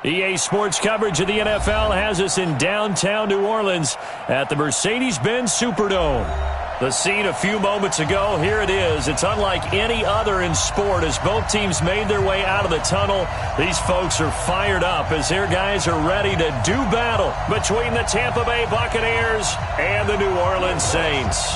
EA Sports coverage of the NFL has us in downtown New Orleans at the Mercedes-Benz Superdome. The scene a few moments ago, here it is. It's unlike any other in sport as both teams made their way out of the tunnel. These folks are fired up as their guys are ready to do battle between the Tampa Bay Buccaneers and the New Orleans Saints.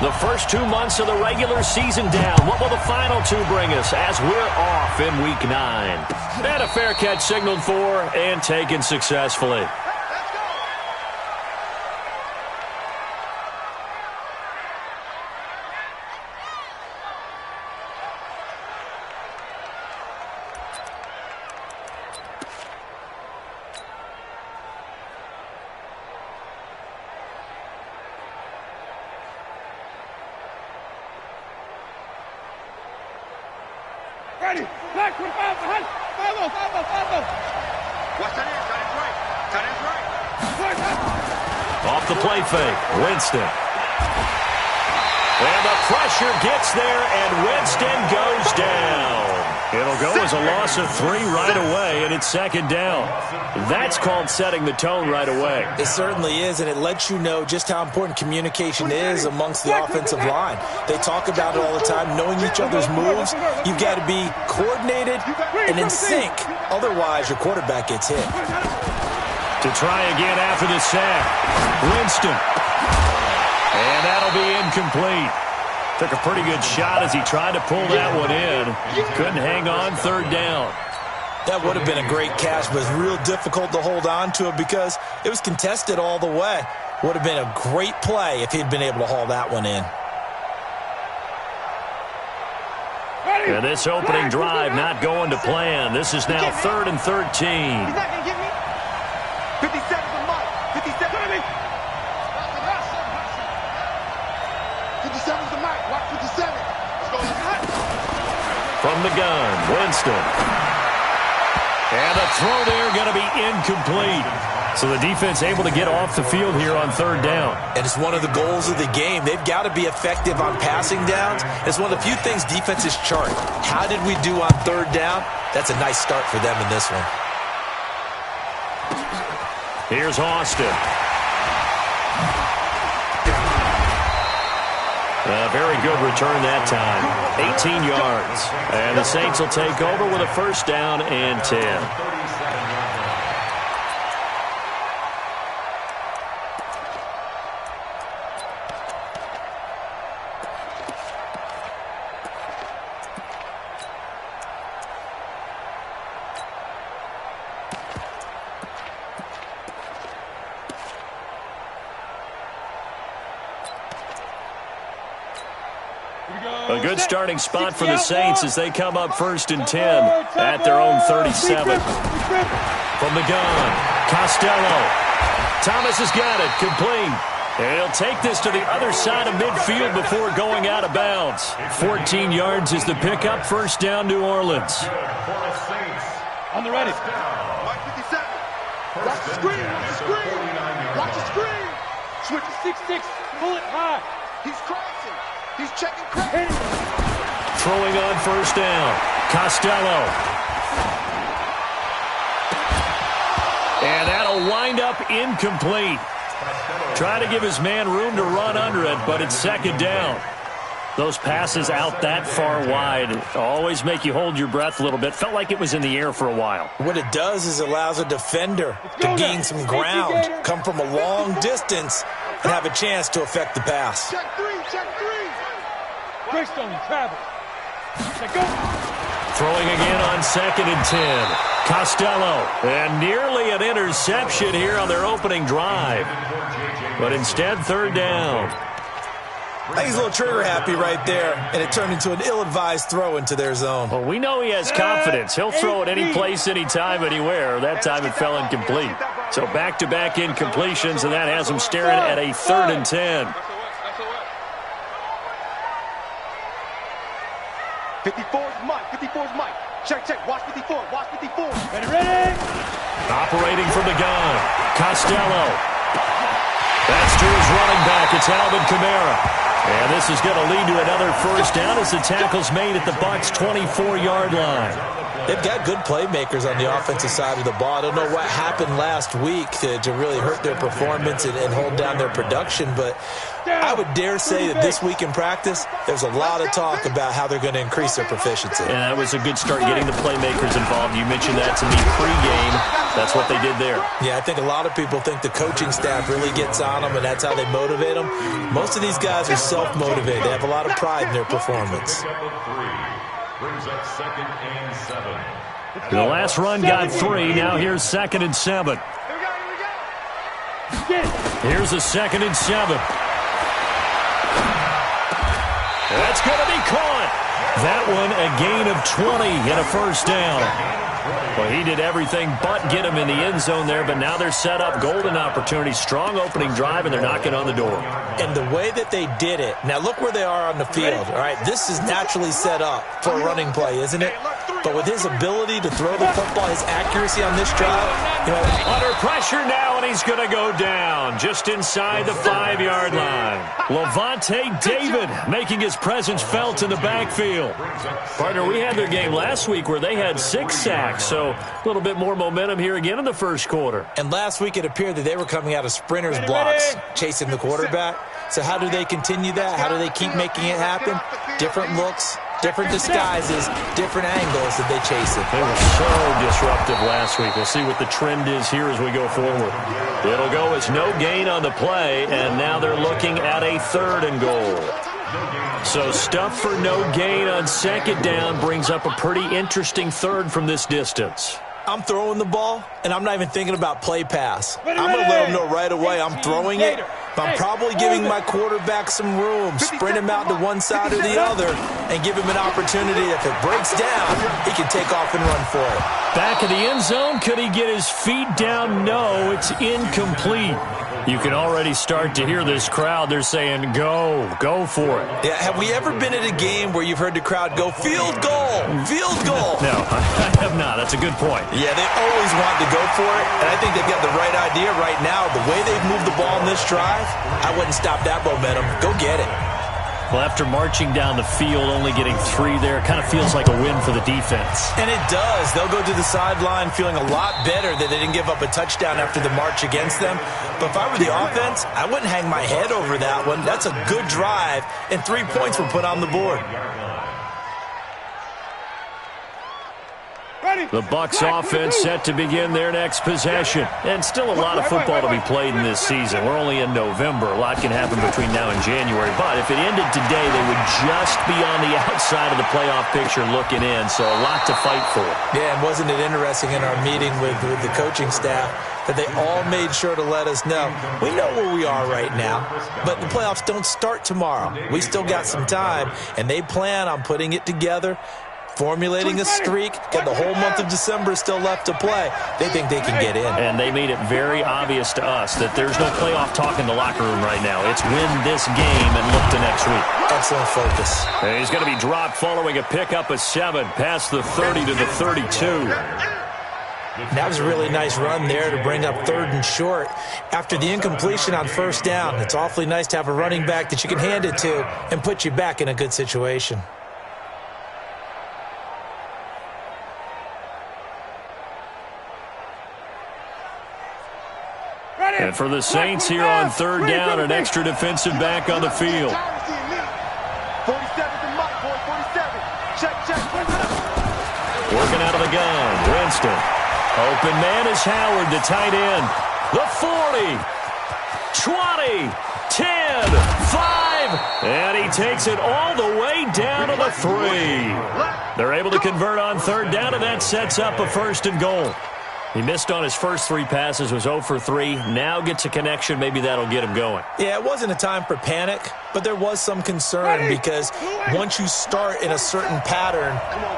The first 2 months of the regular season down. What will the final two bring us as we're off in Week 9? And a fair catch signaled for and taken successfully. Ready. Black 25 behind. Follow. Watch that in. That is right. Off the play fake. Winston. And the pressure gets there, and Winston goes down. It'll go as a loss of 3 right away, and it's second down. That's called setting the tone right away. It certainly is, and it lets you know just how important communication is amongst the offensive line. They talk about it all the time, knowing each other's moves. You've got to be coordinated and in sync. Otherwise, your quarterback gets hit. To try again after the sack. Winston. And that'll be incomplete. Took a pretty good shot as he tried to pull that one in. Couldn't hang on third down. That would have been a great catch, but it's real difficult to hold on to it because it was contested all the way. Would have been a great play if he'd been able to haul that one in. And this opening drive not going to plan. This is now 3rd and 13. He's not going to get me. 57 to Mike. 57 to me. 57 to Mike. Watch 57. Let's go. From the gun, Winston. And a throw there going to be incomplete. So the defense able to get off the field here on third down. And it's one of the goals of the game. They've got to be effective on passing downs. It's one of the few things defenses chart. How did we do on third down? That's a nice start for them in this one. Here's Austin. A very good return that time. 18 yards. And the Saints will take over with a first down and 10. A good starting spot for the Saints as they come up 1st and 10 at their own 37. From the gun, Costello. Thomas has got it, complete. And he'll take this to the other side of midfield before going out of bounds. 14 yards is the pickup, first down New Orleans. On the ready. Mike 57. Watch the screen, watch the screen. Watch the screen. Switch to 6-6, pull it high. He's crossing. He's checking crack. Throwing on first down. Costello. And that'll wind up incomplete. Try to give his man room to run under it, but it's second down. Those passes out that far wide always make you hold your breath a little bit. Felt like it was in the air for a while. What it does is it allows a defender to gain some ground, come from a long distance, and have a chance to affect the pass. Check three, check three. Greystone, travel. Check go. Throwing again on 2nd and 10. Costello. And nearly an interception here on their opening drive. But instead, third down. I think he's a little trigger happy right there, and it turned into an ill-advised throw into their zone. Well, we know he has confidence. He'll throw it any place, anytime, anywhere. That time it fell incomplete. So back-to-back incompletions, and that has him staring at a 3rd and 10. 54's Mike. 54's Mike. Check, check. Watch 54. Watch 54. Ready, ready. Operating from the gun. Costello. That's to his running back. It's Alvin Kamara. And this is going to lead to another first down as the tackle's made at the Bucs' 24-yard line. They've got good playmakers on the offensive side of the ball. I don't know what happened last week to really hurt their performance and hold down their production, but I would dare say that this week in practice, there's a lot of talk about how they're going to increase their proficiency. And that was a good start getting the playmakers involved. You mentioned that to me pregame. That's what they did there. Yeah, I think a lot of people think the coaching staff really gets on them, and that's how they motivate them. Most of these guys are self-motivated. They have a lot of pride in their performance. The last run got 3. Now here's 2nd and 7. Here's a 2nd and 7. That's going to be caught. That one a gain of 20 and a first down. Well, he did everything but get him in the end zone there, but now they're set up. Golden opportunity, strong opening drive, and they're knocking on the door. And the way that they did it, now look where they are on the field. All right, this is naturally set up for a running play, isn't it? But with his ability to throw the football, his accuracy on this drive, under pressure now, and he's going to go down just inside the 5-yard line. Levante David making his presence felt in the backfield. Partner, we had their game last week where they had 6 sacks, so a little bit more momentum here again in the first quarter. And last week it appeared that they were coming out of sprinters blocks, chasing the quarterback. So how do they continue that? How do they keep making it happen? Different looks, different disguises, different angles that they chase it. They were so disruptive last week. We'll see what the trend is here as we go forward. It'll go as no gain on the play, and now they're looking at a 3rd and goal. So stuff for no gain on 2nd down brings up a pretty interesting 3rd from this distance. I'm throwing the ball, and I'm not even thinking about play pass. I'm going to let them know right away I'm throwing it, but I'm probably giving my quarterback some room, sprint him out to one side or the other, and give him an opportunity. If it breaks down, he can take off and run for it. Back in the end zone, could he get his feet down? No, it's incomplete. You can already start to hear this crowd. They're saying, go for it. Yeah, have we ever been at a game where you've heard the crowd go, field goal, field goal? No, I have not. That's a good point. Yeah, they always want to go for it, and I think they've got the right idea right now. The way they've moved the ball in this drive, I wouldn't stop that momentum. Go get it. Well, after marching down the field, only getting 3 there, kind of feels like a win for the defense. And it does. They'll go to the sideline feeling a lot better that they didn't give up a touchdown after the march against them. But if I were the offense, I wouldn't hang my head over that one. That's a good drive, and 3 points were put on the board. The Bucs offense set to begin their next possession. And still a lot of football to be played in this season. We're only in November. A lot can happen between now and January. But if it ended today, they would just be on the outside of the playoff picture looking in. So a lot to fight for. Yeah, and wasn't it interesting in our meeting with the coaching staff that they all made sure to let us know, we know where we are right now, but the playoffs don't start tomorrow. We still got some time, and they plan on putting it together, formulating a streak, got the whole month of December still left to play. They think they can get in. And they made it very obvious to us that there's no playoff talk in the locker room right now. It's win this game and look to next week. Excellent focus. And he's going to be dropped following a pickup of 7 past the 30 to the 32. That was a really nice run there to bring up 3rd and short. After the incompletion on 1st down, it's awfully nice to have a running back that you can hand it to and put you back in a good situation. And for the Saints here on 3rd down, an extra defensive back on the field. 47 to Mike, boy, 47. Check. Working out of the gun, Winston. Open man is Howard, the tight end. The 40, 20, 10, 5, and he takes it all the way down to the 3. They're able to convert on 3rd down, and that sets up a 1st and goal. He missed on his first 3 passes, was 0 for 3. Now gets a connection. Maybe that'll get him going. Yeah, it wasn't a time for panic, but there was some concern because once you start in a certain pattern,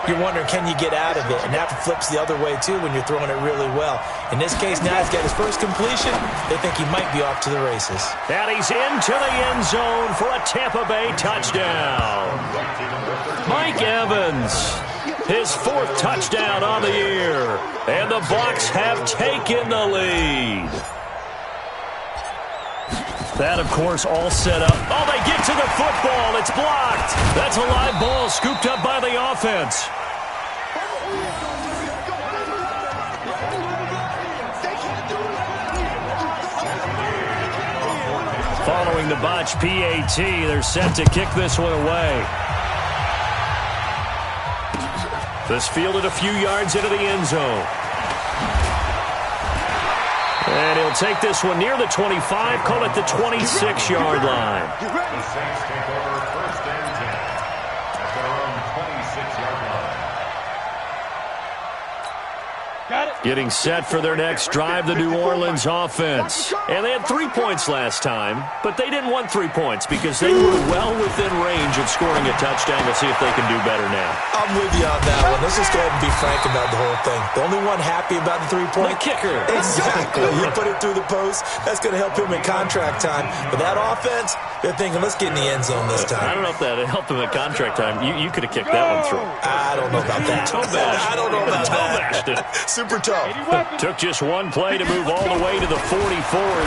you're wondering, can you get out of it? And that flips the other way, too, when you're throwing it really well. In this case, now he's got his first completion. They think he might be off to the races. And he's into the end zone for a Tampa Bay touchdown. Mike Evans, his 4th touchdown on the year. And the Bucs have taken the lead. That, of course, all set up. Oh, they get to the football. It's blocked. That's a live ball scooped up by the offense. Following the botch PAT, they're set to kick this one away. This fielded a few yards into the end zone. And he'll take this one near the 25, call it the 26-yard line. The Saints take over 1st and 10 at their own 26-yard line. Getting set for their next drive, the New Orleans offense. And they had 3 points last time, but they didn't want 3 points because they were well within range of scoring a touchdown. We'll see if they can do better now. I'm with you on that one. Let's just go ahead and be frank about the whole thing. The only one happy about the 3-point? The kicker. Exactly. You put it through the post. That's going to help him in contract time. But that offense, they're thinking, let's get in the end zone this time. I don't know if that helped him in contract time. You could have kicked that one through. I don't know about that. I don't know about that. Super tough. Took just one play to move all the way to the 44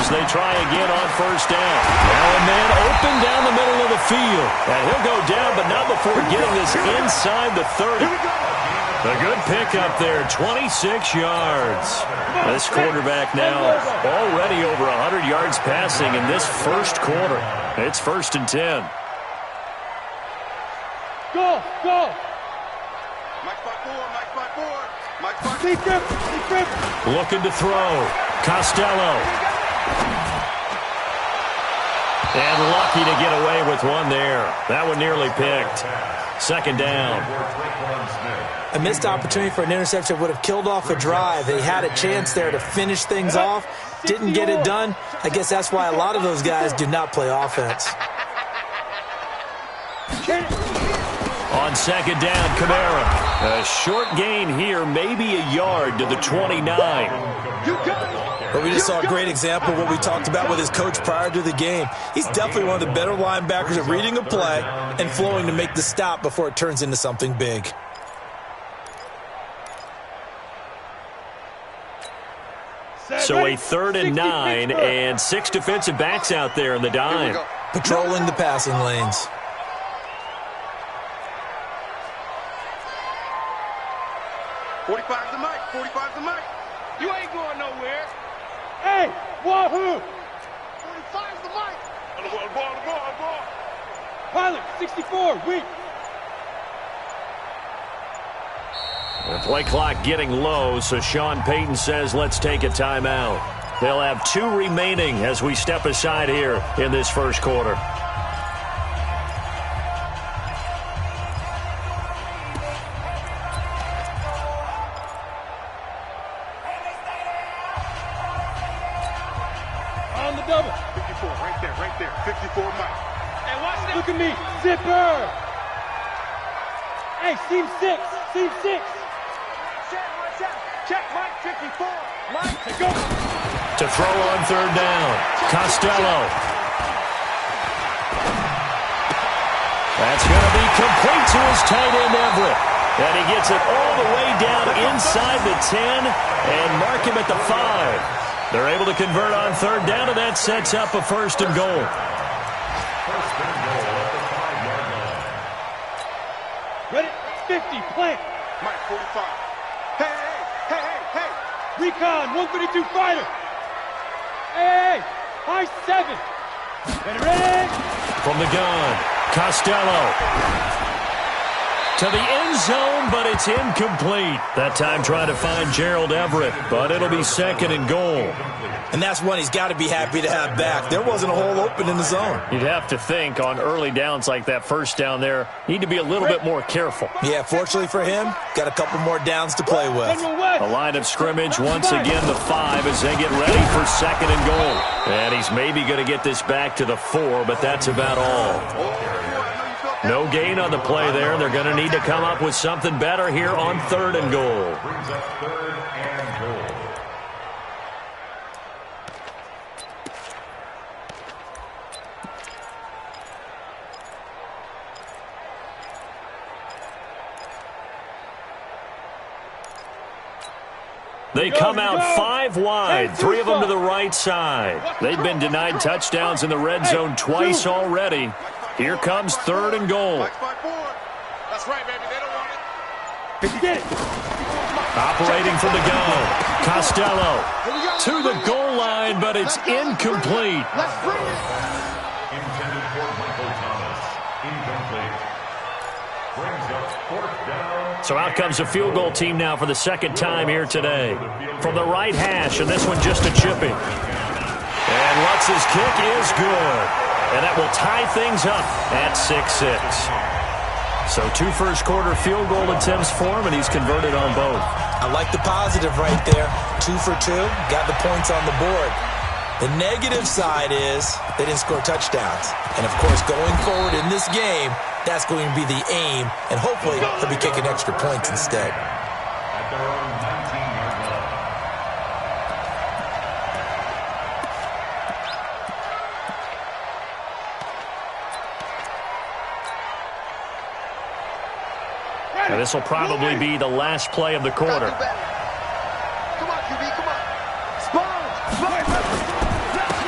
as they try again on 1st down. Now a man open down the middle of the field. And he'll go down, but not before getting this inside the 30. A good pickup there, 26 yards. This quarterback now already over 100 yards passing in this first quarter. It's 1st and 10. Go, go. Mike 5-4, Mike 5-4. Mike 5-4. Looking to throw. Costello. And lucky to get away with one there. That one nearly picked. 2nd down. A missed opportunity for an interception would have killed off a drive. They had a chance there to finish things off. Didn't get it done. I guess that's why a lot of those guys do not play offense. On 2nd down, Kamara. A short gain here, maybe a yard to the 29. But we just saw a great example of what we talked about with his coach prior to the game. He's definitely one of the better linebackers at reading a play and flowing to make the stop before it turns into something big. So a 3rd and 9 and 6 defensive backs out there in the dime. Patrolling the passing lanes. '45's the mic. 45's the mic. You ain't going nowhere. Hey, wahoo! 45's the mic. The ball. Pilot, 64, weak. The play clock getting low, so Sean Payton says let's take a timeout. They'll have 2 remaining as we step aside here in this first quarter. On the double. 54, right there. 54 Mike. Hey, watch that. Look at me. Zipper. Hey, seam 6. Check Mike 54. Mike to go. To throw on 3rd down. Costello. That's going to be complete to his tight end, Everett. And he gets it all the way down inside the 10 and mark him at the 5. They're able to convert on 3rd down, and that sets up a 1st and goal. Ready? 50, plant. Mike 45. Hey. Recon, 132 fighter. Hey, high 7. Ready? From the gun, Costello. To the end zone, but it's incomplete. That time trying to find Gerald Everett, but it'll be 2nd and goal. And that's one he's got to be happy to have back. There wasn't a hole open in the zone. You'd have to think on early downs like that 1st down there, need to be a little bit more careful. Yeah, fortunately for him, got a couple more downs to play with. A line of scrimmage, once again the 5 as they get ready for 2nd and goal. And he's maybe going to get this back to the 4, but that's about all. No gain on the play there. They're going to need to come up with something better here on 3rd and goal. Brings up 3rd and goal. They come out 5 wide, 3 of them to the right side. They've been denied touchdowns in the red zone twice already. Here comes 3rd and goal. That's right, baby. They don't want it. Operating from the gun. Costello to the goal line, but it's incomplete. Let's bring it. Intended for Michael Thomas. Incomplete. Brings up 4th down. So out comes the field goal team now for the 2nd time here today. From the right hash, and this one just a chipping. And Lutz's kick is good. And that will tie things up at 6-6. So 2 first-quarter field goal attempts for him, and he's converted on both. I like the positive right there. 2 for 2, got the points on the board. The negative side is they didn't score touchdowns. And, of course, going forward in this game, that's going to be the aim, and hopefully he'll be kicking extra points instead. At their own 19-yard line. Now, this will probably be the last play of the quarter. Come on, QB, come on.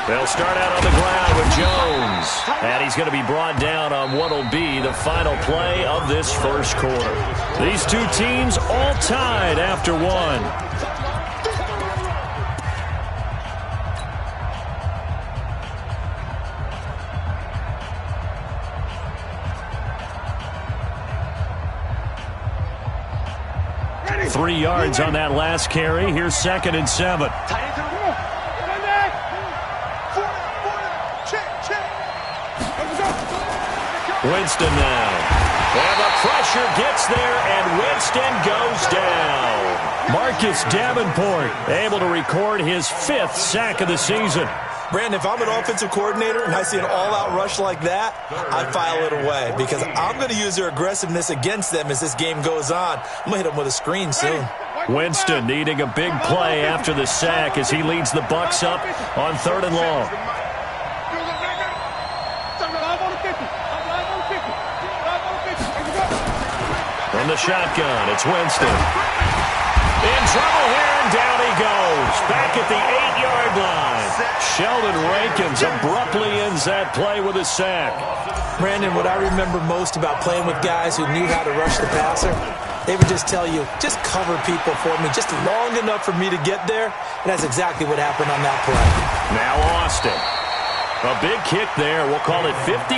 They'll start out on the ground with Jones. And he's going to be brought down on what will be the final play of this first quarter. These 2 teams all tied after 1. 3 yards on that last carry. Here's 2nd and 7. Winston now. And the pressure gets there, and Winston goes down. Marcus Davenport able to record his 5th sack of the season. Brandon, if I'm an offensive coordinator and I see an all-out rush like that, I file it away because I'm going to use their aggressiveness against them as this game goes on. I'm going to hit them with a screen soon. Winston needing a big play after the sack as he leads the Bucs up on 3rd and long. From the shotgun, it's Winston. In trouble here, and down he goes. Back at the 8-yard line. Sheldon Rankins abruptly ends that play with a sack. Brandon, what I remember most about playing with guys who knew how to rush the passer, they would just tell you, just cover people for me, just long enough for me to get there. And that's exactly what happened on that play. Now Austin. A big kick there. We'll call it 56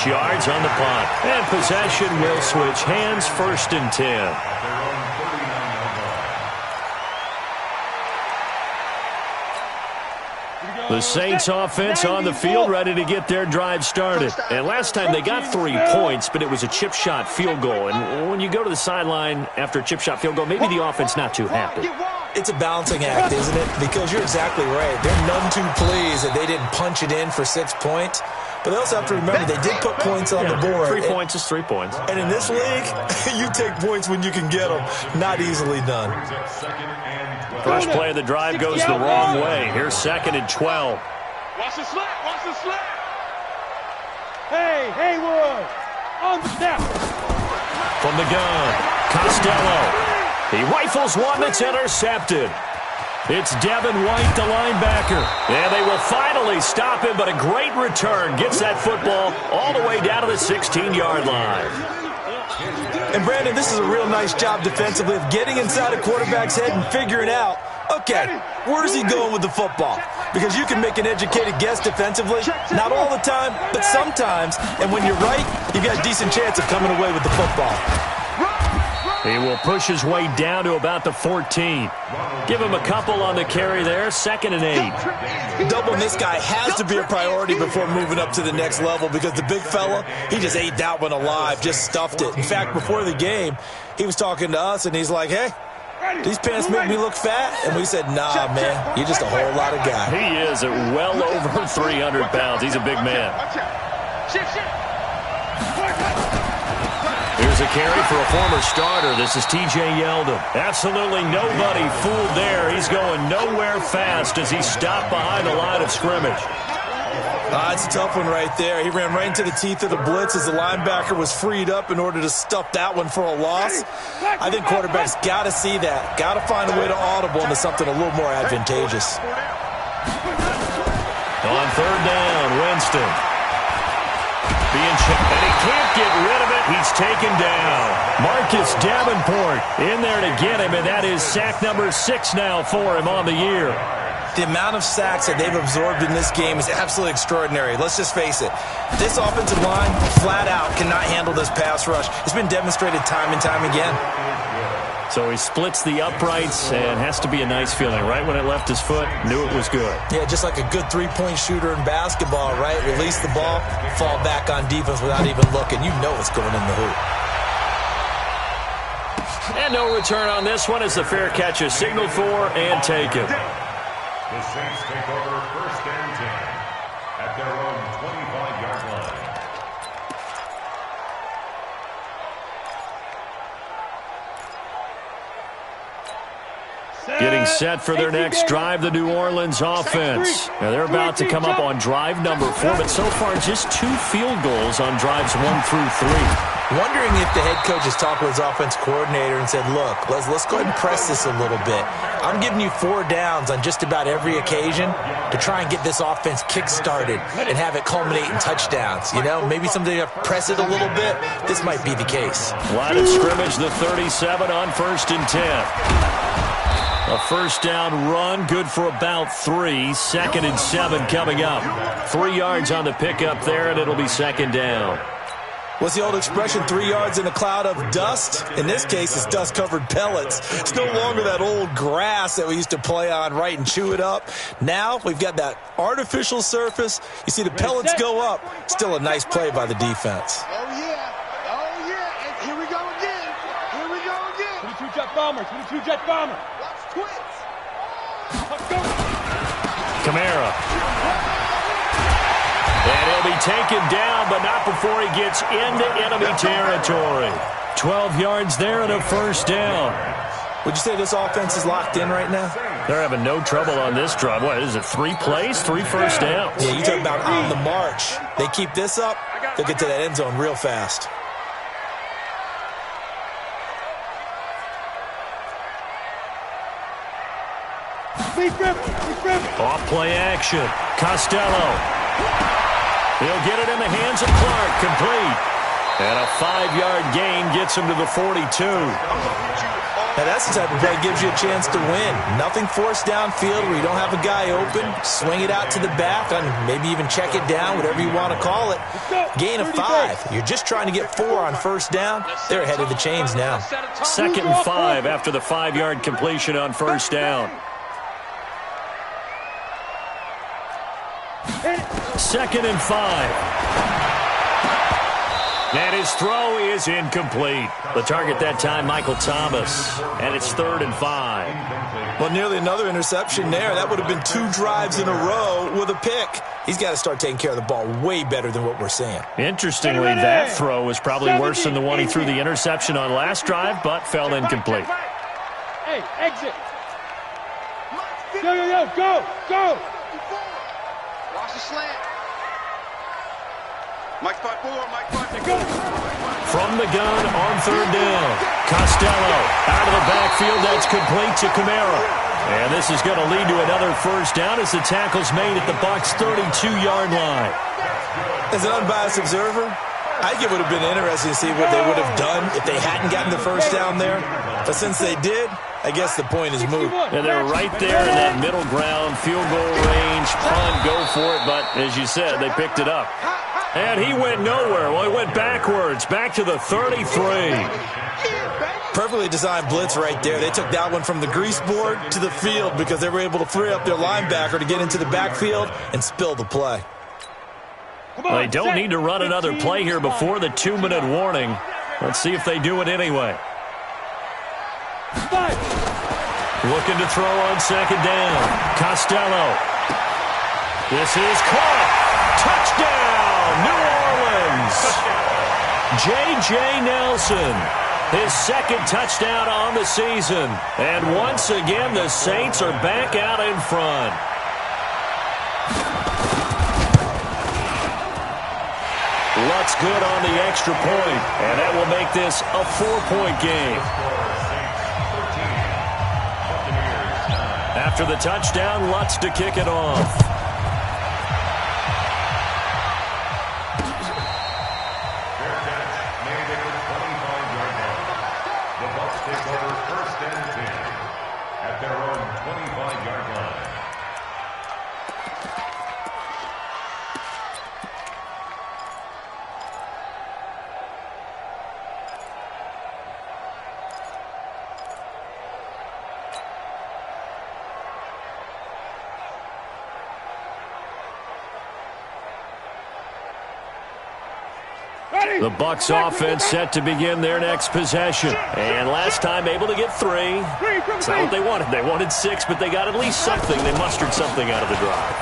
yards on the punt. And possession will switch hands, 1st and 10. The Saints offense on the field ready to get their drive started. And last time they got 3 points, but it was a chip shot field goal. And when you go to the sideline after a chip shot field goal, maybe the offense not too happy. It's a balancing act, isn't it? Because you're exactly right. They're none too pleased that they didn't punch it in for 6 points. But they also have to remember they did put points on the board. 3 points is 3 points. And in this league, you take points when you can get them. Not easily done. First play of the drive goes the wrong way. Here's 2nd and 12. Watch the slap, watch the slap. Hey, Haywood, on the snap. From the gun, Costello. He rifles one that's intercepted. It's Devin White, the linebacker. And they will finally stop him, but a great return gets that football all the way down to the 16-yard line. And, Brandon, this is a real nice job defensively of getting inside a quarterback's head and figuring out, okay, where's he going with the football? Because you can make an educated guess defensively, not all the time, but sometimes. And when you're right, you got a decent chance of coming away with the football. He will push his way down to about the 14. Give him a couple on the carry there, 2nd and 8. Doubling this guy has to be a priority before moving up to the next level because the big fella, he just ate that one alive, just stuffed it. In fact, before the game, he was talking to us, and he's like, hey, these pants make me look fat? And we said, nah, man, you're just a whole lot of guy. He is at well over 300 pounds. He's a big man. Here's a carry for a former starter. This is T.J. Yeldon. Absolutely nobody fooled there. He's going nowhere fast as he stopped behind the line of scrimmage. It's a tough one right there. He ran right into the teeth of the blitz as the linebacker was freed up in order to stuff that one for a loss. I think quarterbacks got to see that. Got to find a way to audible into something a little more advantageous. On third down, Winston. Being checked, and he can't get rid of it. He's taken down. Marcus Davenport in there to get him, and that is sack number 6 now for him on the year. The amount of sacks that they've absorbed in this game is absolutely extraordinary. Let's just face it. This offensive line, flat out, cannot handle this pass rush. It's been demonstrated time and time again. So he splits the uprights, and has to be a nice feeling. Right when it left his foot, knew it was good. Yeah, just like a good three-point shooter in basketball, right? Release the ball, fall back on defense without even looking. You know it's going in the hoop. And no return on this one as the fair catch is signaled for and taken. The Saints take over first and 10 at their own 25-yard line. Getting set for their next drive, the New Orleans offense. Now they're about to come up on drive number 4, but so far just 2 field goals on drives 1 through 3. Wondering if the head coach has talked with his offense coordinator and said, look, let's go ahead and press this a little bit. I'm giving you 4 downs on just about every occasion to try and get this offense kick-started and have it culminate in touchdowns. You know, maybe someday you have to press it a little bit. This might be the case. Line of scrimmage, the 37 on 1st and 10. A first down run, good for about 3. 2nd and 7 coming up. 3 yards on the pickup there, and it'll be 2nd down. What's the old expression, 3 yards in a cloud of dust? In this case, it's dust-covered pellets. It's no longer that old grass that we used to play on, right, and chew it up. Now we've got that artificial surface. You see the pellets go up. Still a nice play by the defense. Oh, yeah. Oh, yeah. And here we go again. Here we go again. 22 jet bomber. 22 jet bomber. Watch twins. Let's go. Kamara. And he'll be taken down, but not before he gets into enemy territory. 12 yards there and a first down. Would you say this offense is locked in right now? They're having no trouble on this drive. What is it, 3 plays, 3 first downs? Yeah, you talk about on the march. They keep this up, they'll get to that end zone real fast. Off play action. Costello. He'll get it in the hands of Clark, complete. And a 5-yard gain gets him to the 42. Now that's the type of play that gives you a chance to win. Nothing forced downfield where you don't have a guy open. Swing it out to the back and maybe even check it down, whatever you want to call it. Gain of 5. You're just trying to get 4 on first down. They're ahead of the chains now. 2nd and 5 after the 5-yard completion on first down. 2nd and 5. And his throw is incomplete. The target that time, Michael Thomas. And it's 3rd and 5. Well, nearly another interception there. That would have been 2 drives in a row with a pick. He's got to start taking care of the ball way better than what we're seeing. Interestingly, that throw was probably worse than the one he threw the interception on last drive, but fell incomplete. Hey, exit. Yo, go. Watch the slant. Mike 5-4, Mike 5-4. From the gun on 3rd down. Costello out of the backfield. That's complete to Kamara. And this is going to lead to another first down as the tackle's made at the Bucs' 32-yard line. As an unbiased observer, I think it would have been interesting to see what they would have done if they hadn't gotten the first down there. But since they did, I guess the point is moot. And they're right there in that middle ground, field goal range, punt, go for it. But as you said, they picked it up. And he went nowhere. Well, he went backwards, back to the 33. Perfectly designed blitz right there. They took that one from the grease board to the field because they were able to free up their linebacker to get into the backfield and spill the play. Well, they don't need to run another play here before the 2-minute warning. Let's see if they do it anyway. Looking to throw on 2nd down. Costello. This is caught. Touchdown, New Orleans. J.J. Nelson, his 2nd touchdown on the season. And once again, the Saints are back out in front. Lutz good on the extra point, and that will make this a 4-point game. After the touchdown, Lutz to kick it off. Fair catch made at the 25-yard line. The Bucs take over 1st and 10 at their own 25-yard line. The Bucs offense set to begin their next possession. And last time able to get 3. It's not what they wanted. They wanted 6, but they got at least something. They mustered something out of the drive.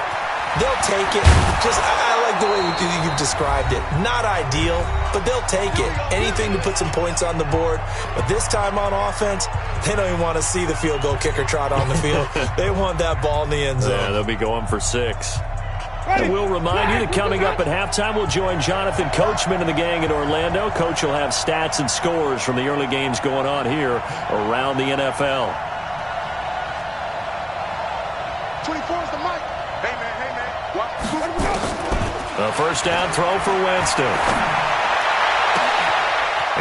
They'll take it. I like the way you've described it. Not ideal, but they'll take it. Anything to put some points on the board. But this time on offense, they don't even want to see the field goal kicker trot on the field. They want that ball in the end zone. Yeah, they'll be going for 6. And we'll remind you that coming up at halftime, we'll join Jonathan Coachman and the gang in Orlando. Coach will have stats and scores from the early games going on here around the NFL. 24 is the mic. Hey, man. What? A first down throw for Winston.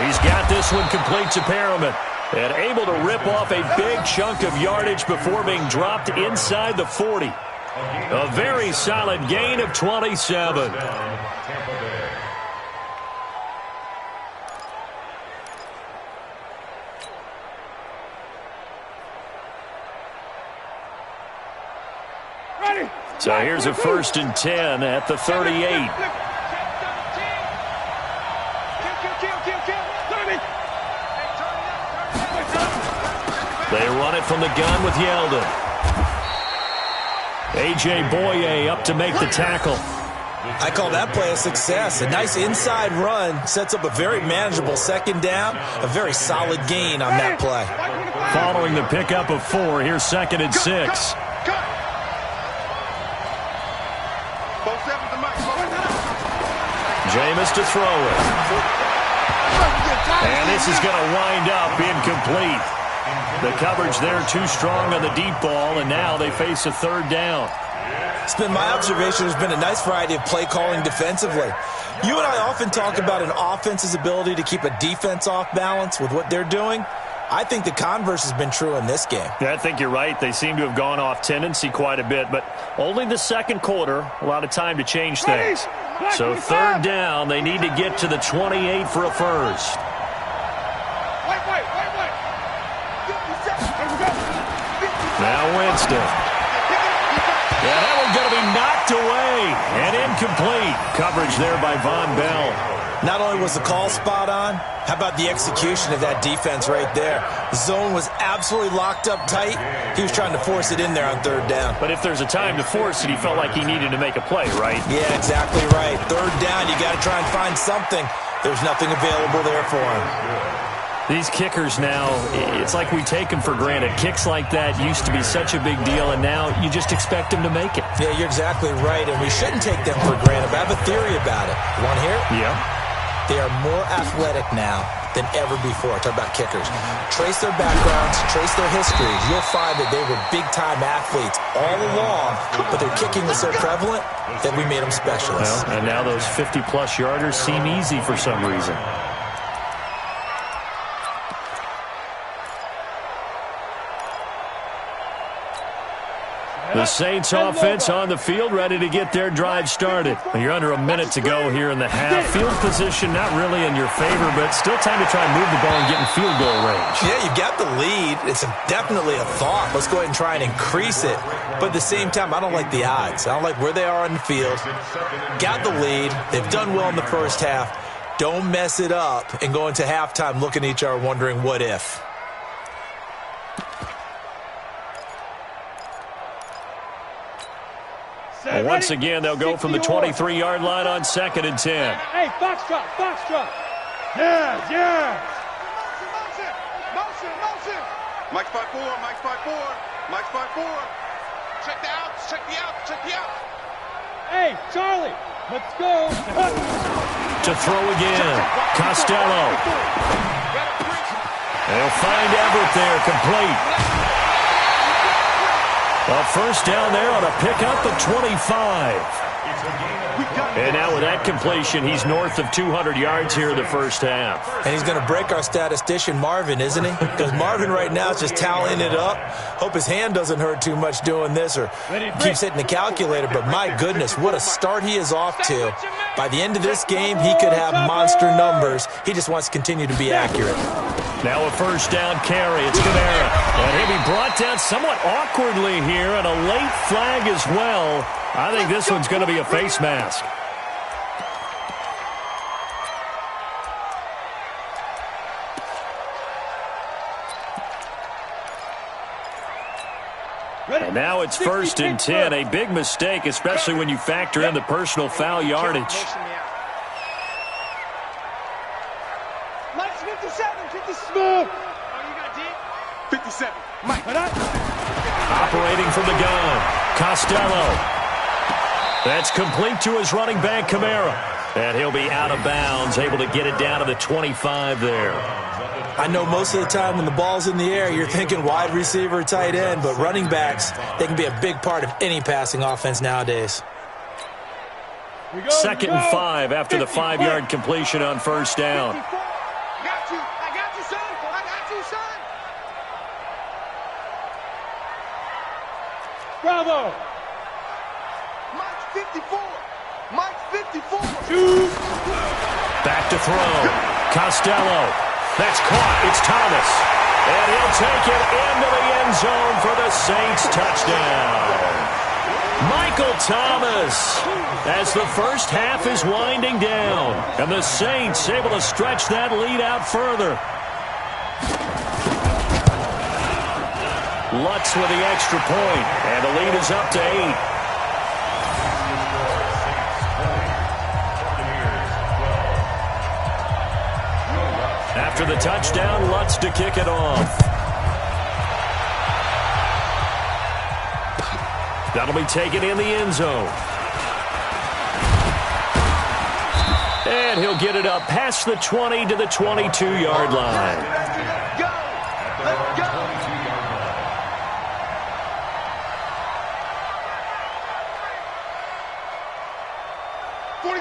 He's got this one complete to Perriman. And able to rip off a big chunk of yardage before being dropped inside the 40. A very solid gain of 27. So here's a 1st and 10 at the 38. They run it from the gun with Yeldon. A.J. Boye up to make the tackle. I call that play a success. A nice inside run sets up a very manageable second down. A very solid gain on that play. Following the pickup of 4, here's 2nd and 6. Jameis to throw it. And this is going to wind up incomplete. The coverage there too strong on the deep ball, and now they face a 3rd down. It's been my observation. There's been a nice variety of play calling defensively. You and I often talk about an offense's ability to keep a defense off balance with what they're doing. I think the converse has been true in this game. Yeah, I think you're right. They seem to have gone off tendency quite a bit, but only the second quarter, a lot of time to change things. So 3rd down, they need to get to the 28 for a first. Now Winston. Yeah, that one's going to be knocked away and incomplete. Coverage there by Von Bell. Not only was the call spot on, how about the execution of that defense right there? The zone was absolutely locked up tight. He was trying to force it in there on 3rd down. But if there's a time to force it, he felt like he needed to make a play, right? Yeah, exactly right. 3rd down, you got to try and find something. There's nothing available there for him. These kickers now, it's like we take them for granted. Kicks like that used to be such a big deal, and now you just expect them to make it. Yeah, you're exactly right, and we shouldn't take them for granted. But I have a theory about it. You want to hear it? Yeah. They are more athletic now than ever before. Talk about kickers. Trace their backgrounds, trace their histories. You'll find that they were big-time athletes all along, but their kicking was so prevalent that we made them specialists. Well, and now those 50-plus yarders seem easy for some reason. The Saints offense on the field, ready to get their drive started. You're under a minute to go here in the half. Field position not really in your favor, but still time to try and move the ball and get in field goal range. Yeah, you've got the lead. It's definitely a thought. Let's go ahead and try and increase it. But at the same time, I don't like the odds. I don't like where they are on the field. Got the lead. They've done well in the first half. Don't mess it up and go into halftime looking at each other wondering what if. Well, once again, they'll go from the 23-yard line on 2nd and 10. Hey, foxtrot. Yes. Motion. Mike's 5-4. Check the outs. Hey, Charlie. Let's go. To throw again. Costello. They'll find Everett there, complete. A first down there on a pickup of 25. And now with that completion, he's north of 200 yards here in the first half. And he's going to break our statistician Marvin, isn't he? Because Marvin right now is just tallying it up. Hope his hand doesn't hurt too much doing this or keeps hitting the calculator. But my goodness, what a start he is off to. By the end of this game, he could have monster numbers. He just wants to continue to be accurate. Now a first down carry. It's Kamara. And he'll be brought down somewhat awkwardly here, and a late flag as well. I think this one's going to be a face mask. And now it's 1st and 10. A big mistake, especially when you factor in the personal foul yardage. Mike's 57, 57. Oh, you got deep? 57. Mike. Operating from the gun. Costello. That's complete to his running back, Kamara. And he'll be out of bounds, able to get it down to the 25 there. I know most of the time when the ball's in the air, you're thinking wide receiver, tight end, but running backs, they can be a big part of any passing offense nowadays. 2nd and 5 after the 5-yard completion on first down. I got you, son. I got you, son. Bravo. Mike's 54. Mike's 54. Back to throw. Costello. That's caught. It's Thomas. And he'll take it into the end zone for the Saints touchdown. Michael Thomas, as the first half is winding down. And the Saints able to stretch that lead out further. Lutz with the extra point. And the lead is up to 8. After the touchdown, Lutz to kick it off. That'll be taken in the end zone. And he'll get it up past the 20 to the 22-yard line. Go. Let's go.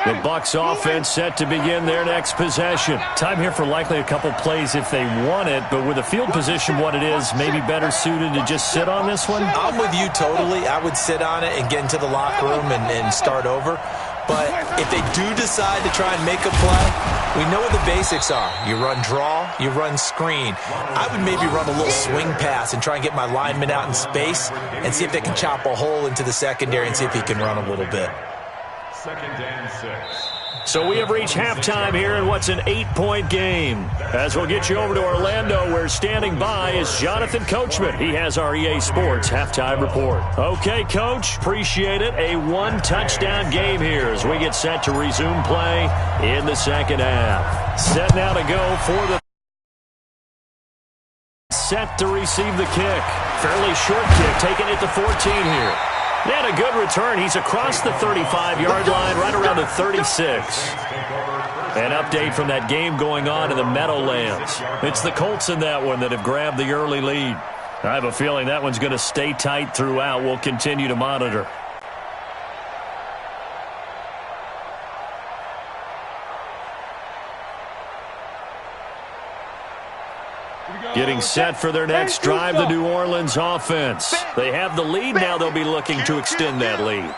The Bucs offense set to begin their next possession. Time here for likely a couple plays if they want it, but with the field position what it is, maybe better suited to just sit on this one? I'm with you totally. I would sit on it and get into the locker room and start over. But if they do decide to try and make a play, we know what the basics are. You run draw, you run screen. I would maybe run a little swing pass and try and get my lineman out in space and see if they can chop a hole into the secondary and see if he can run a little bit. 2nd and 6. So we have reached halftime here in what's an 8-point game. As we'll get you over to Orlando, where standing by is Jonathan Coachman. He has our EA Sports halftime report. Okay, Coach, appreciate it. A 1-touchdown game here as we get set to resume play in the second half. Set now to go for the set to receive the kick. Fairly short kick, taking it to 14 here. And a good return. He's across the 35-yard line, right around the 36. An update from that game going on in the Meadowlands. It's the Colts in that one that have grabbed the early lead. I have a feeling that one's going to stay tight throughout. We'll continue to monitor. Getting set for their next drive, the New Orleans offense. They have the lead. Now they'll be looking to extend that lead.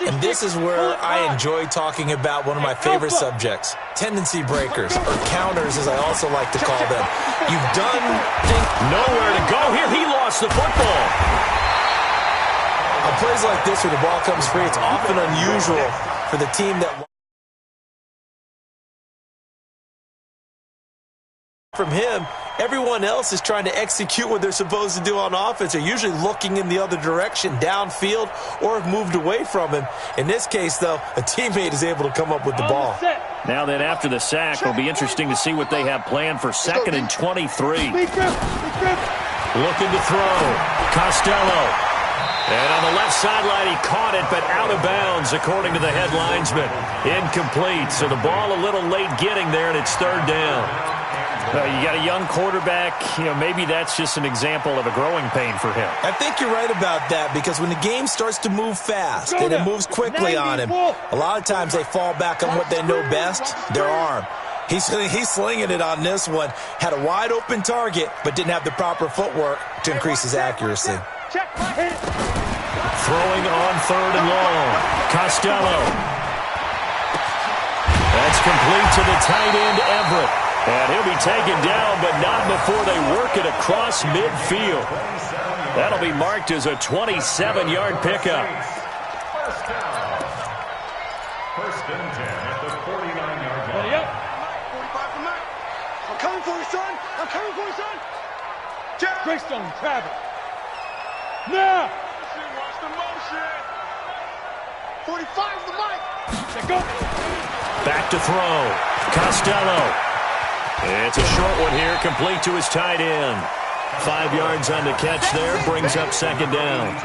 And this is where I enjoy talking about one of my favorite subjects, tendency breakers, or counters as I also like to call them. You've done nowhere to go here. He lost the football. On plays like this where the ball comes free, it's often unusual for the team that from him, everyone else is trying to execute what they're supposed to do on offense. They're usually looking in the other direction, downfield, or have moved away from him. In this case, though, a teammate is able to come up with the ball. Now then, after the sack, it'll be interesting to see what they have planned for 2nd and 23. Looking to throw. Costello. And on the left sideline, he caught it, but out of bounds, according to the head linesman. Incomplete. So the ball a little late getting there, and it's third down. You got a young quarterback. Maybe that's just an example of a growing pain for him. I think you're right about that, because when the game starts to move fast and it moves quickly on him, a lot of times they fall back on what they know best, their arm. He's slinging it on this one. Had a wide open target, but didn't have the proper footwork to increase his accuracy. Throwing on third and long. Costello. That's complete to the tight end, Everett. And he'll be taken down, but not before they work it across midfield. That'll be marked as a 27-yard pickup. First down. First and 10 at the 49-yard line. Ready up. 45 for Mike. I'm coming for you, son. I'm coming for you, son. Greystone, travel. Now. Watch the motion. 45 for Mike. Let go. Back to throw. Costello. It's a short one here, complete to his tight end. 5 yards on the catch there, brings up second down.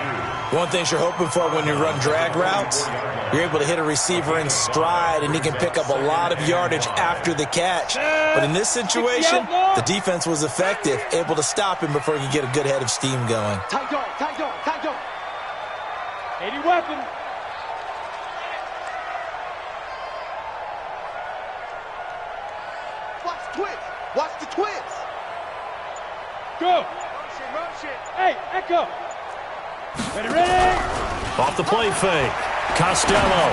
One thing you're hoping for when you run drag routes, you're able to hit a receiver in stride, and he can pick up a lot of yardage after the catch. But in this situation, the defense was effective, able to stop him before he could get a good head of steam going. Tight dog, tight dog, tight dog. 80 weapon. Watch the twins. Watch the twins. Go. Motion. Hey, Echo. Ready. Off the play fake. Costello.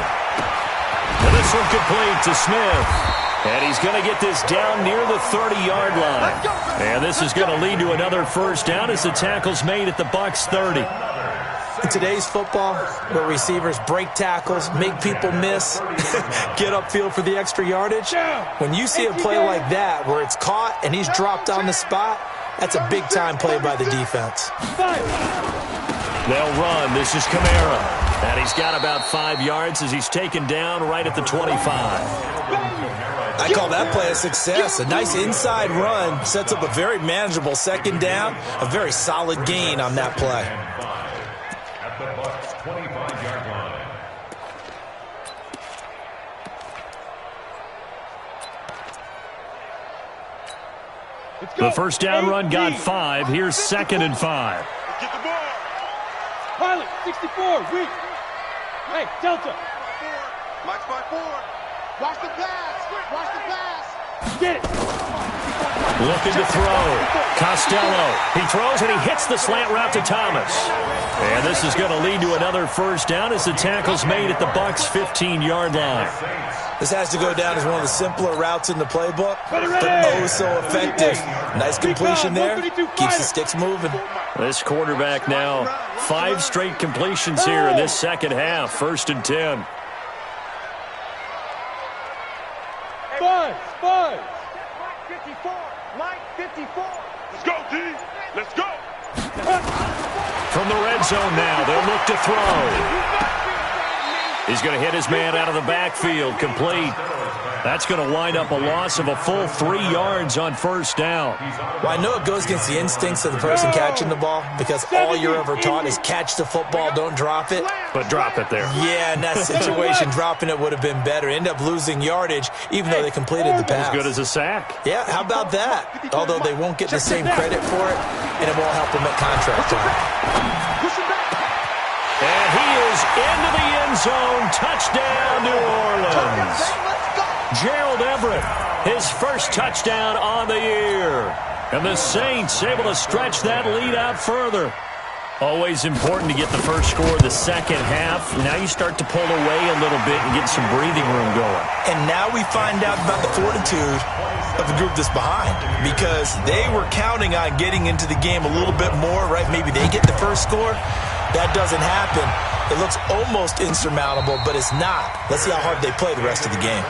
And this one complete to Smith. And he's going to get this down near the 30-yard line. And this is going to lead to another first down as the tackle's made at the Bucs 30. In today's football, where receivers break tackles, make people miss, get upfield for the extra yardage, when you see a play like that where it's caught and he's dropped on the spot, that's a big-time play by the defense. They'll run. This is Kamara. And he's got about 5 yards as he's taken down right at the 25. I call that play a success. A nice inside run sets up a very manageable second down, a very solid gain on that play. At the Bucs 25-yard line. The first down run got 5. Here's second and 5. Get the ball. Pilot, 64, weak. Hey, Delta. Mike's by 4. Watch the pass. Watch the pass. Get it. Looking to throw. Costello. He throws and he hits the slant route to Thomas. And this is going to lead to another first down as the tackle's made at the Bucs 15-yard line. This has to go down as one of the simpler routes in the playbook, but oh so effective. Nice completion there. Keeps the sticks moving. This quarterback now 5 straight completions here in this second half. First and 10. Five. Mike 54. Mike 54. Let's go, D. Let's go. From the red zone now, they'll look to throw. He's going to hit his man out of the backfield, complete. That's going to wind up a loss of a full 3 yards on first down. Well, I know it goes against the instincts of the person catching the ball, because all you're ever taught is catch the football, don't drop it. But drop it there. Yeah, in that situation, dropping it would have been better. End up losing yardage, even though they completed the pass. As good as a sack. Yeah, how about that? Although they won't get the same credit for it, and it won't help them at contract time. And he is into the end zone. Touchdown, New Orleans. Gerald Everett, his first touchdown on the year. And the Saints able to stretch that lead out further. Always important to get the first score of the second half. Now you start to pull away a little bit and get some breathing room going. And now we find out about the fortitude of the group that's behind, because they were counting on getting into the game a little bit more, right? Maybe they get the first score. That doesn't happen. It looks almost insurmountable, but it's not. Let's see how hard they play the rest of the game.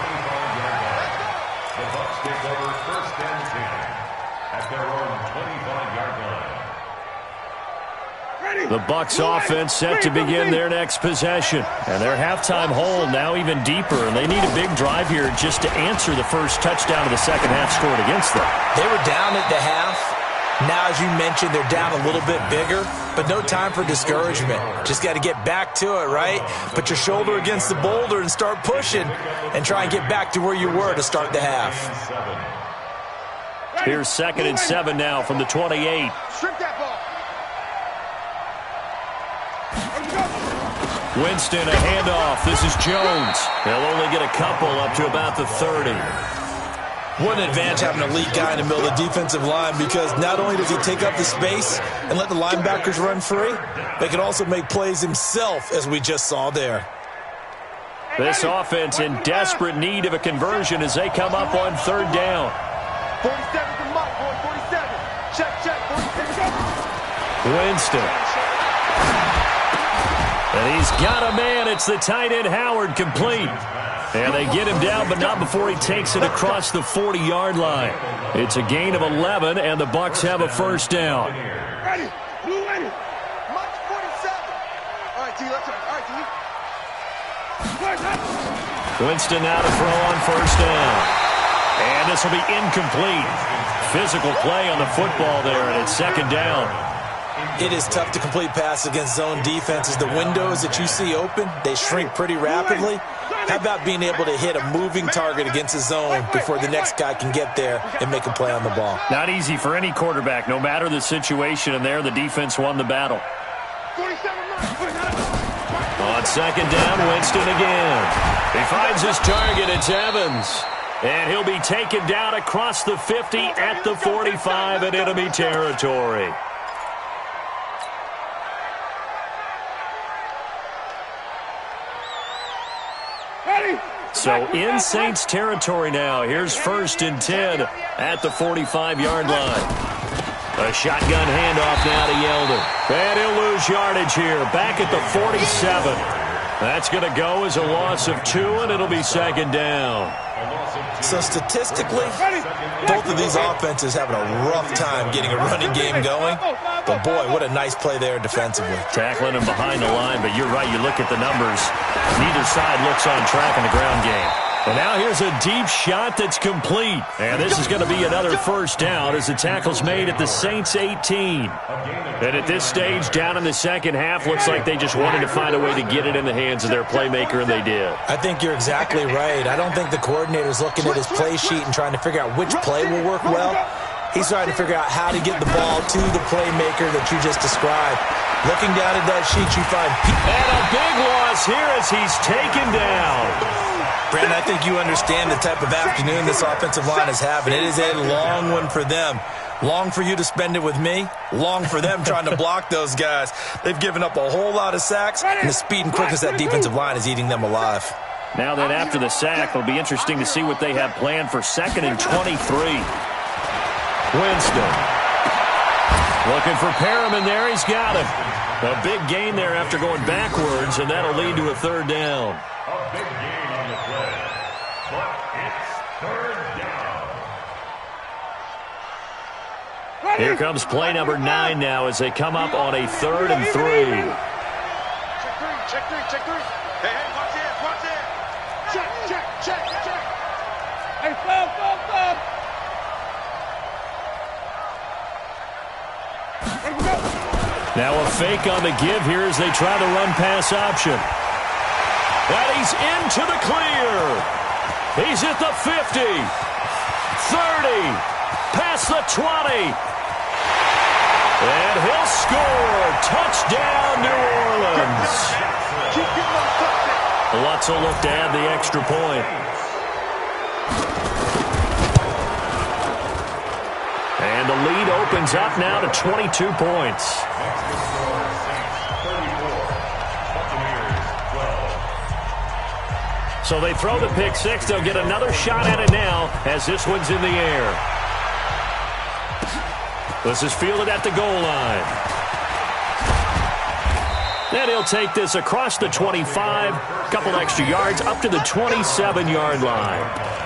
The Bucs take over first and 10 at their own 25-yard line. The Bucs offense set to begin their next possession. And their halftime hole now even deeper, and they need a big drive here just to answer the first touchdown of the second half scored against them. They were down at the half, Now, as you mentioned, they're down a little bit bigger, but no time for discouragement. Just got to get back to it, right? Put your shoulder against the boulder and start pushing and try and get back to where you were to start the half. Here's 2nd and 7 now from the 28. Strip that ball. Winston, a handoff. This is Jones. They'll only get a couple up to about the 30. What an advantage having an elite guy in the middle of the defensive line, because not only does he take up the space and let the linebackers run free, but he can also make plays himself, as we just saw there. This offense in desperate need of a conversion as they come up on 3rd down. 47 to Mike, boy, 47. Check, 47. Winston. And he's got a man. It's the tight end, Howard, complete. And they get him down, but not before he takes it across the 40-yard line. It's a gain of 11, and the Bucs have a 1st down. Ready. Blue ready. Mike's 47. All right, T, let's go. All right, T. Winston now to throw on 1st down. And this will be incomplete. Physical play on the football there, and it's 2nd down. It is tough to complete passes against zone defenses. The windows that you see open, they shrink pretty rapidly. How about being able to hit a moving target against a zone before the next guy can get there and make a play on the ball? Not easy for any quarterback, no matter the situation, and there the defense won the battle. On 2nd down, Winston again. He finds his target. It's Evans. And he'll be taken down across the 50 at the 45 in enemy territory. So in Saints territory now. Here's 1st and 10 at the 45-yard line. A shotgun handoff now to Yeldon. And he'll lose yardage here. Back at the 47. That's going to go as a loss of 2, and it'll be 2nd down. So statistically, both of these offenses having a rough time getting a running game going. But boy, what a nice play there defensively. Tackling him behind the line, but you're right. You look at the numbers. Neither side looks on track in the ground game. And now here's a deep shot that's complete. And this is going to be another 1st down as the tackle's made at the Saints 18. And at this stage, down in the 2nd half, looks like they just wanted to find a way to get it in the hands of their playmaker, and they did. I think you're exactly right. I don't think the coordinator's looking at his play sheet and trying to figure out which play will work well. He's trying to figure out how to get the ball to the playmaker that you just described. Looking down at that sheet, you find... And a big loss here as he's taken down. Brandon, I think you understand the type of afternoon this offensive line is having. It is a long one for them. Long for you to spend it with me. Long for them trying to block those guys. They've given up a whole lot of sacks, and the speed and quickness of that defensive line is eating them alive. Now then, after the sack, it'll be interesting to see what they have planned for 2nd and 23. Winston. Looking for Perriman there. He's got him. A big gain there after going backwards, and that'll lead to a 3rd down. A big gain on the play, but it's 3rd down. Here comes play number 9 now as they come up on a 3rd and 3. Check 3. Hey, watch it. Check. Hey, stop. Now a fake on the give here as they try the run-pass option. And he's into the clear. He's at the 50, 30, past the 20. And he'll score. Touchdown, New Orleans. Lutz will look to add the extra point. And the lead opens up now to 22 points. So they throw the pick 6. They'll get another shot at it now as this one's in the air. This is fielded at the goal line. Then he'll take this across the 25, couple extra yards up to the 27-yard line.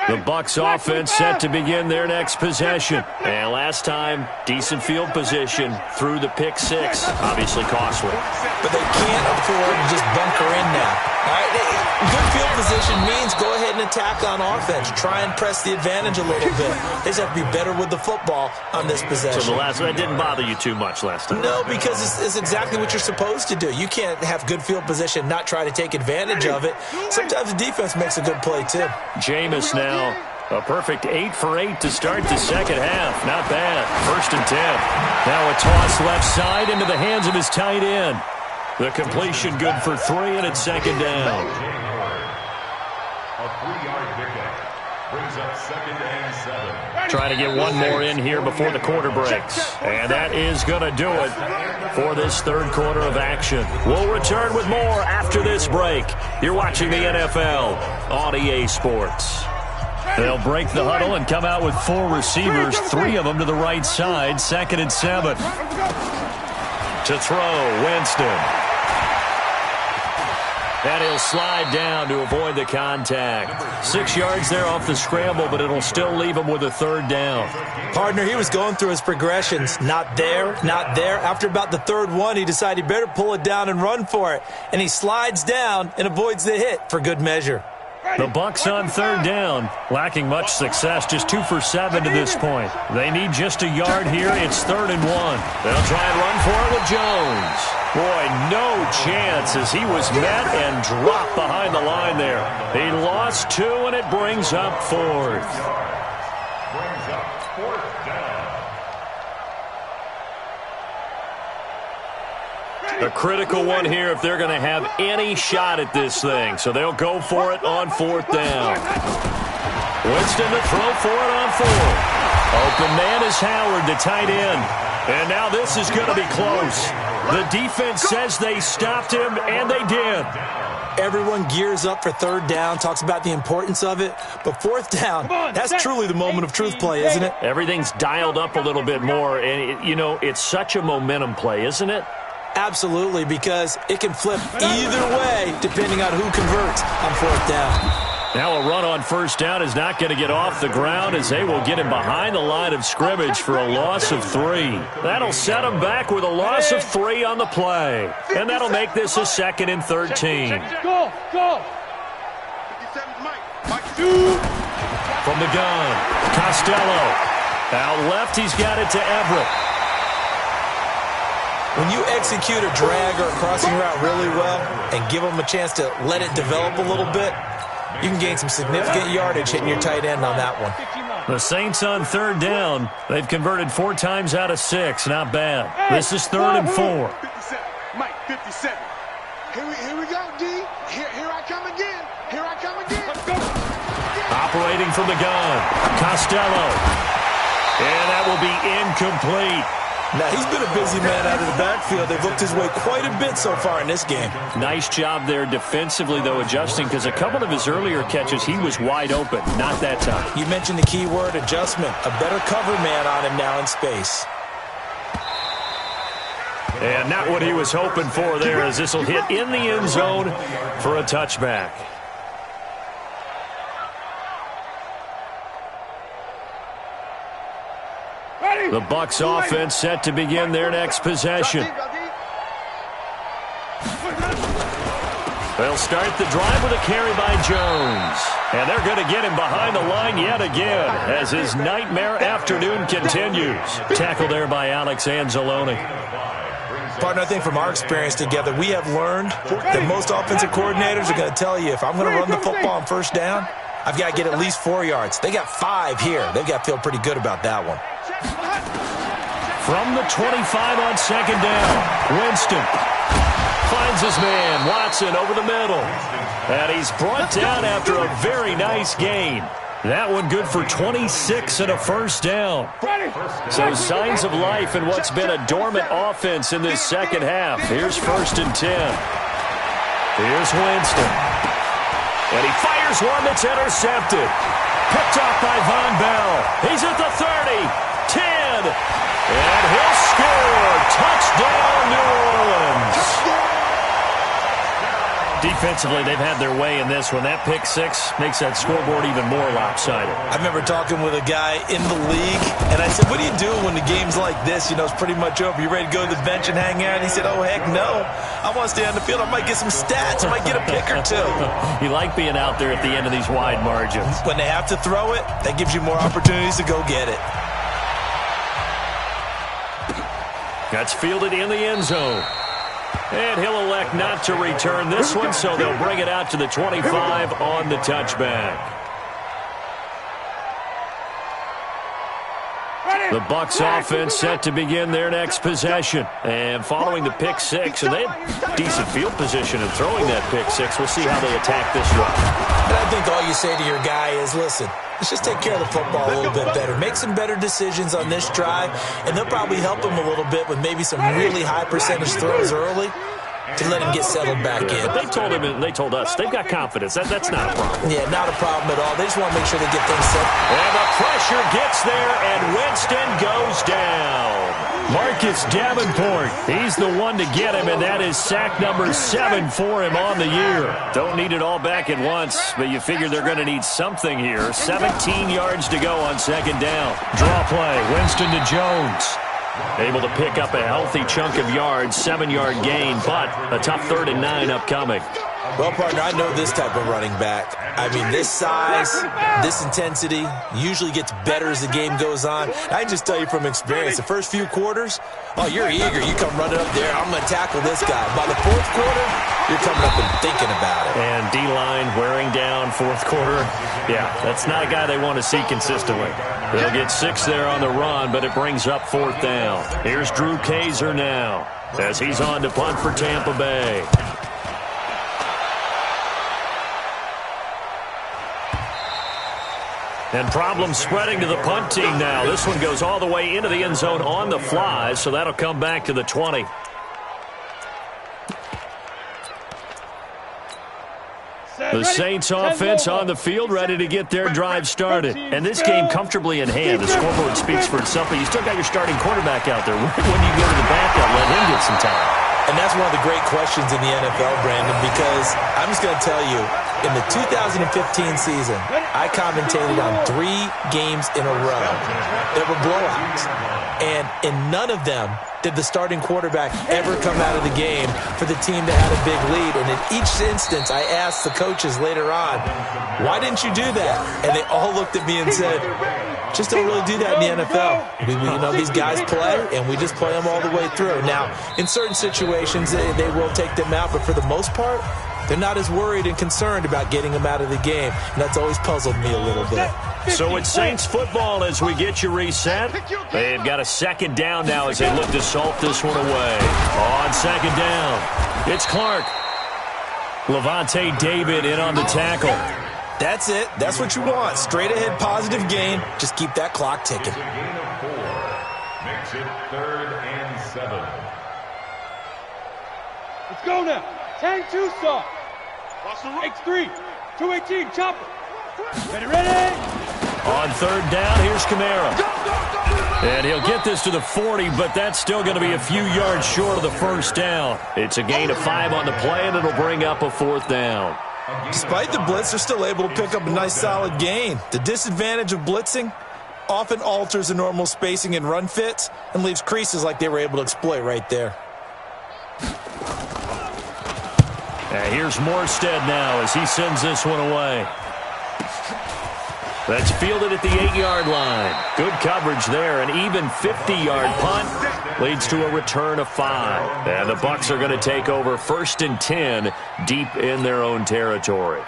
The Bucs offense set to begin their next possession. And last time, decent field position through the pick six. Obviously costly. But they can't afford to just bunker in now. All right? Good field position means go ahead and attack on offense. Try and press the advantage a little bit. They just have to be better with the football on this possession. So the last one didn't bother you too much last time? No, because it's exactly what you're supposed to do. You can't have good field position, not try to take advantage of it. Sometimes the defense makes a good play, too. Jameis now, a perfect 8 for 8 to start the second half. Not bad. 1st and 10. Now a toss left side into the hands of his tight end. The completion good for 3, and it's 2nd down. A 3-yard pickup brings up 2nd and 7. Trying to get one more in here before the quarter breaks. And that is going to do it for this third quarter of action. We'll return with more after this break. You're watching the NFL on EA Sports. They'll break the huddle and come out with 4 receivers, 3 of them to the right side. 2nd and 7. To throw, Winston. And he'll slide down to avoid the contact. 6 yards there off the scramble, but it'll still leave him with a 3rd down. Partner, he was going through his progressions. Not there, not there. After about the 3rd one, he decided he better pull it down and run for it. And he slides down and avoids the hit for good measure. The Bucs on 3rd down, lacking much success, just 2 for 7 to this point. They need just a yard here. It's 3rd and 1. They'll try and run for it with Jones. Boy, no chance as he was met and dropped behind the line there. He lost 2, and it brings up 4th. Brings up 4th down. A critical one here if they're going to have any shot at this thing. So they'll go for it on 4th down. Winston to throw for it on 4th. Open man is Howard, the tight end. And now this is going to be close. The defense says they stopped him, and they did. Everyone gears up for 3rd down, talks about the importance of it. But 4th down, that's truly the moment of truth play, isn't it? Everything's dialed up a little bit more. And, it's such a momentum play, isn't it? Absolutely, because it can flip either way depending on who converts on 4th down. Now a run on 1st down is not going to get off the ground as they will get him behind the line of scrimmage for a loss of 3. That'll set him back with a loss of 3 on the play. And that'll make this a 2nd and 13. Go, go. From the gun, Costello. Out left, he's got it to Everett. When you execute a drag or a crossing route really well and give them a chance to let it develop a little bit, you can gain some significant yardage hitting your tight end on that one. The Saints on 3rd down. They've converted 4 times out of 6. Not bad. This is 3rd and 4. 57. Mike, 57. Here we go, D. Here I come again. Here I come again. Let's go. Operating from the gun, Costello. And that will be incomplete. Now, he's been a busy man out of the backfield. They've looked his way quite a bit so far in this game. Nice job there defensively, though, adjusting, because a couple of his earlier catches, he was wide open. Not that time. You mentioned the key word, adjustment. A better cover man on him now in space. And not what he was hoping for there, as this will hit in the end zone for a touchback. The Bucs offense set to begin their next possession. They'll start the drive with a carry by Jones. And they're going to get him behind the line yet again as his nightmare afternoon continues. Tackle there by Alex Anzalone. Partner, I think from our experience together, we have learned that most offensive coordinators are going to tell you, if I'm going to run the football on 1st down, I've got to get at least 4 yards. They got 5 here. They've got to feel pretty good about that one. From the 25 on 2nd down, Winston finds his man, Watson, over the middle. And he's brought down after a very nice gain. That one good for 26 and a 1st down. So signs of life in what's been a dormant offense in this second half. Here's 1st and 10. Here's Winston. And he fires one that's intercepted. Picked off by Von Bell. He's at the 30, 10, and he'll score. Touchdown, New Orleans. Defensively, they've had their way in this one. That pick six makes that scoreboard even more lopsided. I remember talking with a guy in the league, and I said, what do you do when the game's like this? You know, it's pretty much over. You ready to go to the bench and hang out? And he said, oh, heck no. I want to stay on the field. I might get some stats. I might get a pick or two. You like being out there at the end of these wide margins. When they have to throw it, that gives you more opportunities to go get it. That's fielded in the end zone. And he'll elect not to return this one, so they'll bring it out to the 25 on the touchback. The Bucs offense set to begin their next possession. And following the pick six, and they have decent field position in throwing that pick six. We'll see how they attack this run. And I think all you say to your guy is, listen, let's just take care of the football a little bit better. Make some better decisions on this drive, and they'll probably help him a little bit with maybe some really high percentage throws early to let him get settled back in. But they told him and they told us they've got confidence. That's not a problem. Yeah, not a problem at all. They just want to make sure they get things set. And the pressure gets there, and Winston goes down. Marcus Davenport, he's the one to get him, and that is sack number 7 for him on the year. Don't need it all back at once, but you figure they're going to need something here. 17 yards to go on second down. Draw play, Winston to Jones. Able to pick up a healthy chunk of yards, 7-yard gain, but a tough 3rd and 9 upcoming. Well, partner, I know this type of running back. I mean, this size, this intensity usually gets better as the game goes on. I can just tell you from experience, the first few quarters, oh, you're eager. You come running up there, I'm going to tackle this guy. By the 4th quarter, you're coming up and thinking about it. And D-line wearing down 4th quarter. Yeah, that's not a guy they want to see consistently. They'll get 6 there on the run, but it brings up 4th down. Here's Drew Kaiser now as he's on to punt for Tampa Bay. And problems spreading to the punt team now. This one goes all the way into the end zone on the fly, so that'll come back to the 20. The Saints offense on the field, ready to get their drive started. And this game comfortably in hand. The scoreboard speaks for itself, but you still got your starting quarterback out there. When do you go to the backup, let him get some time? And that's one of the great questions in the NFL, Brandon, because I'm just going to tell you, in the 2015 season, I commentated on 3 games in a row that were blowouts. And in none of them did the starting quarterback ever come out of the game for the team that had a big lead. And in each instance, I asked the coaches later on, why didn't you do that? And they all looked at me and said, just don't really do that in the NFL. You know, these guys play, and we just play them all the way through. Now, in certain situations, they will take them out, but for the most part, they're not as worried and concerned about getting them out of the game, and that's always puzzled me a little bit. So it's Saints football as we get you reset. They've got a 2nd down now as they look to salt this one away. On 2nd down, it's Clark. Levante David in on the tackle. That's it. That's what you want. Straight ahead positive gain. Just keep that clock ticking. A gain of 4 makes it 3rd and 7. Let's go now. 10-2 stop. X3. 218. Chopper. Ready. On 3rd down, here's Kamara. And he'll get this to the 40, but that's still going to be a few yards short of the 1st down. It's a gain of 5 on the play, and it'll bring up a 4th down. Despite the blitz, they're still able to pick up a nice solid gain. The disadvantage of blitzing often alters the normal spacing and run fits and leaves creases like they were able to exploit right there. And here's Morstead now as he sends this one away. That's fielded at the 8-yard line. Good coverage there. An even 50-yard punt leads to a return of 5. And the Bucs are going to take over 1st and 10 deep in their own territory.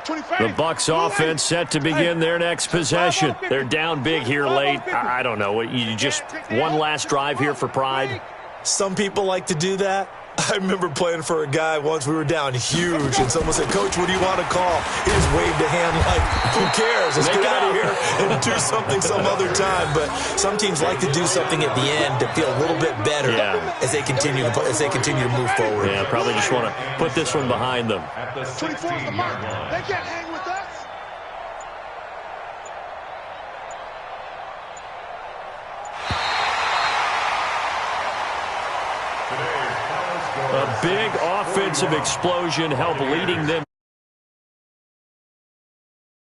The Bucs offense set to begin their next possession. They're down big here late. I don't know. You just one last drive here for pride? Some people like to do that. I remember playing for a guy once. We were down huge, and someone said, "Coach, what do you want to call?" He just waved a hand like, "Who cares? Let's get out of here and do something some other time." But some teams like to do something at the end to feel a little bit better as they continue to move forward. Yeah, probably just want to put this one behind them. At the 16-yard line. They can't hang with us. Today's final A big offensive explosion helped leading them.